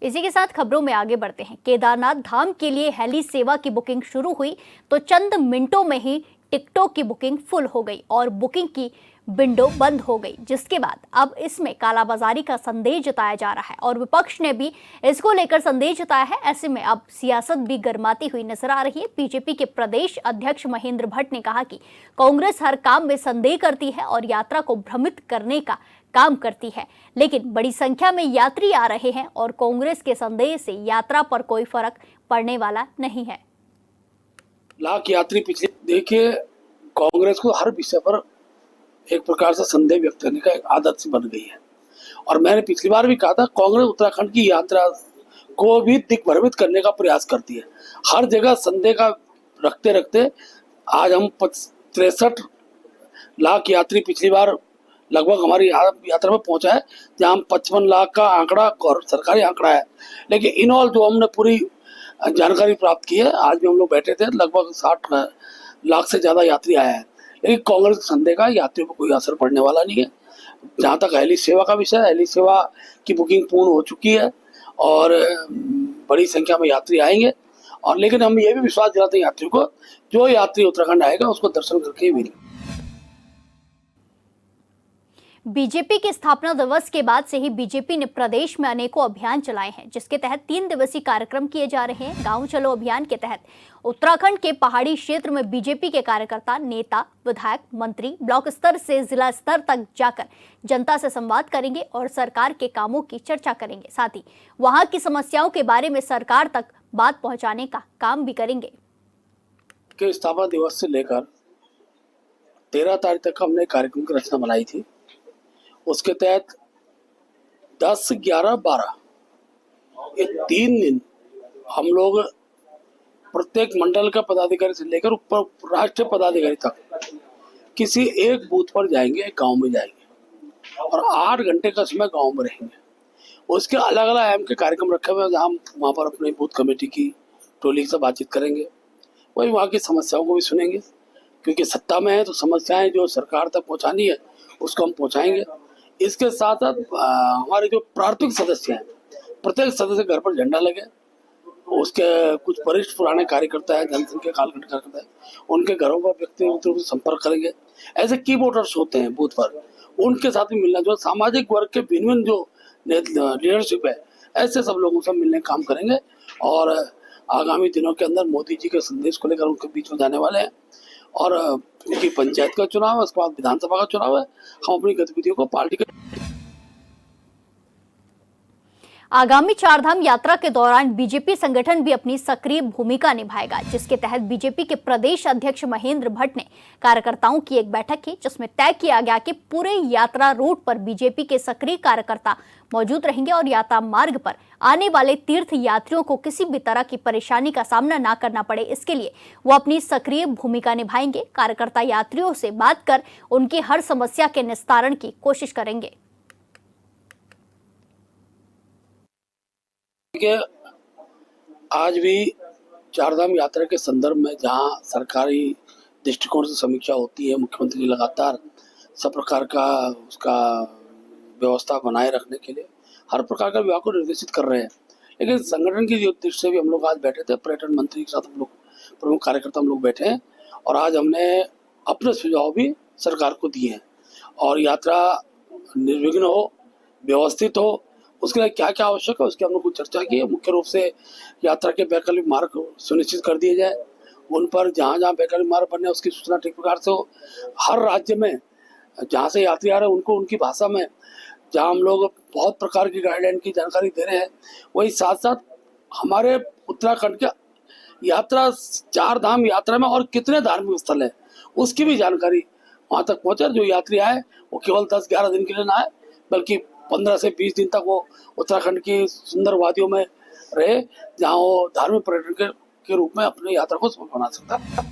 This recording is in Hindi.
इसी के साथ खबरों में आगे बढ़ते हैं। केदारनाथ धाम के लिए हेली सेवा की बुकिंग शुरू हुई तो चंद मिनटों में ही टिकटों की बुकिंग फुल हो गई और बुकिंग की विंडो बंद हो गई, जिसके बाद अब इसमें कालाबाजारी का संदेह जताया जा रहा है और विपक्ष ने भी इसको लेकर संदेह जताया है। ऐसे में अब सियासत भी गर्माती हुई नजर आ रही है। बीजेपी के प्रदेश अध्यक्ष महेंद्र भट्ट ने कहा कि कांग्रेस हर काम में संदेह करती है और यात्रा को भ्रमित करने का काम करती है, लेकिन बड़ी संख्या में यात्री आ रहे हैं और कांग्रेस के संदेह से यात्रा पर कोई फर्क पड़ने वाला नहीं है। लाख यात्री पिछले देखिए, कांग्रेस को हर विषय पर एक प्रकार से संदेह व्यक्त करने का एक आदत सी बन गई है और मैंने पिछली बार भी कहा था, कांग्रेस उत्तराखंड की यात्रा को भी दिग्भ्रमित करने का प्रयास करती है। हर जगह संदेह का रखते रखते आज हम 63 लाख यात्री पिछली बार लगभग हमारी यात्रा में पहुंचा है, जहां हम 55 लाख का आंकड़ा और सरकारी आंकड़ा है। लेकिन इन ऑल जो हमने पूरी जानकारी प्राप्त की है, आज भी हम लोग बैठे थे, लगभग 60 लाख से ज्यादा यात्री आए हैं। लेकिन कांग्रेस संदेह का यात्रियों पर कोई असर पड़ने वाला नहीं है। जहां तक हेली सेवा का विषय, हेली सेवा की बुकिंग पूर्ण हो चुकी है और बड़ी संख्या में यात्री आएंगे। और लेकिन हम ये भी विश्वास दिलाते हैं यात्रियों को, जो यात्री उत्तराखंड आएगा उसको दर्शन करके ही मिलेगा। बीजेपी के स्थापना दिवस के बाद से ही बीजेपी ने प्रदेश में अनेकों अभियान चलाए हैं, जिसके तहत 3 दिवसीय कार्यक्रम किए जा रहे हैं। गांव चलो अभियान के तहत उत्तराखंड के पहाड़ी क्षेत्र में बीजेपी के कार्यकर्ता, नेता, विधायक, मंत्री ब्लॉक स्तर से जिला स्तर तक जाकर जनता से संवाद करेंगे और सरकार के कामों की चर्चा करेंगे। साथ ही वहां की समस्याओं के बारे में सरकार तक बात पहुंचाने का काम भी करेंगे। स्थापना दिवस से लेकर 13 तारीख तक हमने कार्यक्रम की रचना बनाई थी। उसके तहत 10, 11, 12 ये 3 दिन हम लोग प्रत्येक मंडल का पदाधिकारी से लेकर ऊपर राष्ट्रीय पदाधिकारी तक किसी एक बूथ पर जाएंगे, एक गांव में जाएंगे और 8 घंटे का समय गांव में रहेंगे। उसके अलग अलग अहम के कार्यक्रम रखे हुए हैं, जहाँ हम वहाँ पर अपने बूथ कमेटी की टोली से बातचीत करेंगे, वही वहाँ की समस्याओं को भी सुनेंगे, क्योंकि सत्ता में है तो समस्याएं जो सरकार तक पहुँचानी है उसको हम पहुँचाएंगे। इसके साथ साथ हमारे जो प्राथमिक सदस्य हैं, प्रत्येक सदस्य घर पर झंडा लगे, उसके कुछ वरिष्ठ पुराने कार्यकर्ता हैं, जनसंघ के कालखंड कार्यकर्ता हैं, उनके घरों पर व्यक्तिगत रूप से संपर्क करेंगे। ऐसे की वोटर्स होते हैं बूथ पर, उनके साथ भी मिलना, जो सामाजिक वर्ग के भिन्न जो लीडरशिप है, ऐसे सब लोगों से मिलने का काम करेंगे और आगामी दिनों के अंदर मोदी जी के संदेश को लेकर उनके बीच में जाने वाले हैं। और क्योंकि पंचायत का चुनाव है, उसके बाद विधानसभा का चुनाव है, हम अपनी गतिविधियों को पार्टी के आगामी चारधाम यात्रा के दौरान बीजेपी संगठन भी अपनी सक्रिय भूमिका निभाएगा, जिसके तहत बीजेपी के प्रदेश अध्यक्ष महेंद्र भट्ट ने कार्यकर्ताओं की एक बैठक की, जिसमें तय किया गया कि पूरे यात्रा रूट पर बीजेपी के सक्रिय कार्यकर्ता मौजूद रहेंगे और यात्रा मार्ग पर आने वाले तीर्थ यात्रियों को किसी भी तरह की परेशानी का सामना न करना पड़े, इसके लिए वो अपनी सक्रिय भूमिका निभाएंगे। कार्यकर्ता यात्रियों से बात कर उनकी हर समस्या के निस्तारण की कोशिश करेंगे। आज भी चारधाम यात्रा के संदर्भ में जहां सरकारी दृष्टिकोण से समीक्षा होती है, मुख्यमंत्री लगातार सब प्रकार का उसका व्यवस्था बनाए रखने के लिए हर प्रकार का विभाग को निर्देशित कर रहे हैं। लेकिन संगठन की दृष्टि से भी हम लोग आज बैठे थे, पर्यटन मंत्री के साथ हम लोग प्रमुख कार्यकर्ता हम लोग बैठे हैं और आज हमने अपने सुझाव भी सरकार को दिए हैं और यात्रा निर्विघ्न हो, व्यवस्थित हो, उसके लिए क्या क्या आवश्यक है उसकी हम लोग को चर्चा की है। मुख्य रूप से यात्रा के वैकल्पिक मार्ग सुनिश्चित कर दिए जाए, उन पर जहाँ जहाँ वैकल्पिक मार्ग बने उसकी सूचना ठीक प्रकार से हो। हर राज्य में जहाँ से यात्री आ रहे हैं उनको उनकी भाषा में, जहाँ हम लोग बहुत प्रकार की गाइडलाइन की जानकारी दे रहे हैं, वही साथ साथ हमारे उत्तराखंड के यात्रा चार धाम यात्रा में और कितने धार्मिक स्थल है उसकी भी जानकारी वहाँ तक पहुँचे। जो यात्री आए वो केवल 10-11 दिन के लिए ना आए, बल्कि 15 से 20 दिन तक वो उत्तराखंड की सुंदर वादियों में रहे, जहाँ वो धार्मिक पर्यटन के रूप में अपनी यात्रा को सफल बना सकता है।